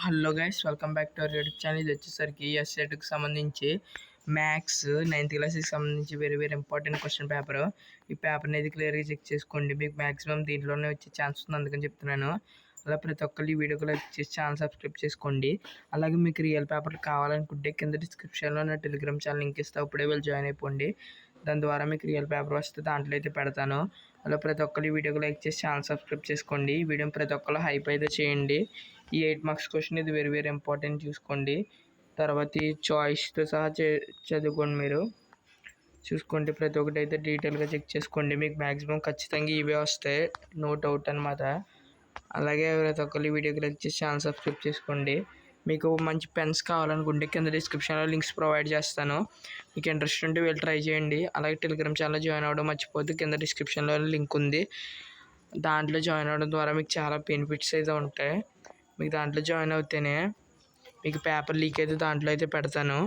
Hello guys, welcome back to our YouTube channel. ఇది వచ్చేసరికి ఎస్సెట్కి సంబంధించి మ్యాథ్స్ 9th క్లాస్కి సంబంధించి వెరీ ఇంపార్టెంట్ క్వశ్చన్ పేపర్. ఈ పేపర్ అనేది క్లియర్గా చెక్ చేసుకోండి. మీకు మ్యాక్సిమం దీంట్లోనే వచ్చే ఛాన్స్ ఉంది, అందుకని చెప్తున్నాను. అలా ప్రతి ఒక్కరు ఈ వీడియోకి లైక్ చేసి ఛానల్ సబ్స్క్రైబ్ చేసుకోండి. అలాగే మీకు రియల్ పేపర్లు కావాలనుకుంటే కింద డిస్క్రిప్షన్లో నా టెలిగ్రామ్ ఛానల్ లింక్ ఇస్తే అప్పుడే వెళ్ళి జాయిన్ అయిపోండి. దాని ద్వారా మీకు రియల్ పేపర్ వస్తే దాంట్లో అయితే పెడతాను. అలా ప్రతి ఒక్కరు ఈ వీడియోకి లైక్ చేసి ఛానల్ సబ్స్క్రైబ్ చేసుకోండి. ఈ వీడియోని ప్రతి ఒక్కరు హైప్ అయితే చేయండి. ఈ 8 మార్క్స్ క్వశ్చన్ ఇది వెరీ ఇంపార్టెంట్, చూసుకోండి. తర్వాత ఈ చాయిస్తో సహా చదువుకోండి. మీరు చూసుకోండి, ప్రతి ఒక్కటి అయితే డీటెయిల్గా చెక్ చేసుకోండి. మీకు మ్యాక్సిమం ఖచ్చితంగా ఇవే వస్తాయి, నో డౌట్ అనమాట. అలాగే ప్రతి ఒక్కరు వీడియోకి లైక్ చేసి ఛానల్ సబ్స్క్రైబ్ చేసుకోండి. మీకు మంచి పెన్స్ కావాలనుకుంటే కింద డిస్క్రిప్షన్లో లింక్స్ ప్రొవైడ్ చేస్తాను. మీకు ఇంట్రెస్ట్ ఉంటే వెళ్ళి ట్రై చేయండి. అలాగే టెలిగ్రామ్ ఛానల్ జాయిన్ అవ్వడం మర్చిపోద్దు, కింద డిస్క్రిప్షన్లో లింక్ ఉంది. దాంట్లో జాయిన్ అవ్వడం ద్వారా మీకు చాలా బెనిఫిట్స్ అయితే ఉంటాయి. మీకు దాంట్లో జాయిన్ అవుతేనే మీకు పేపర్ లీక్ అయితే దాంట్లో అయితే పెడతాను.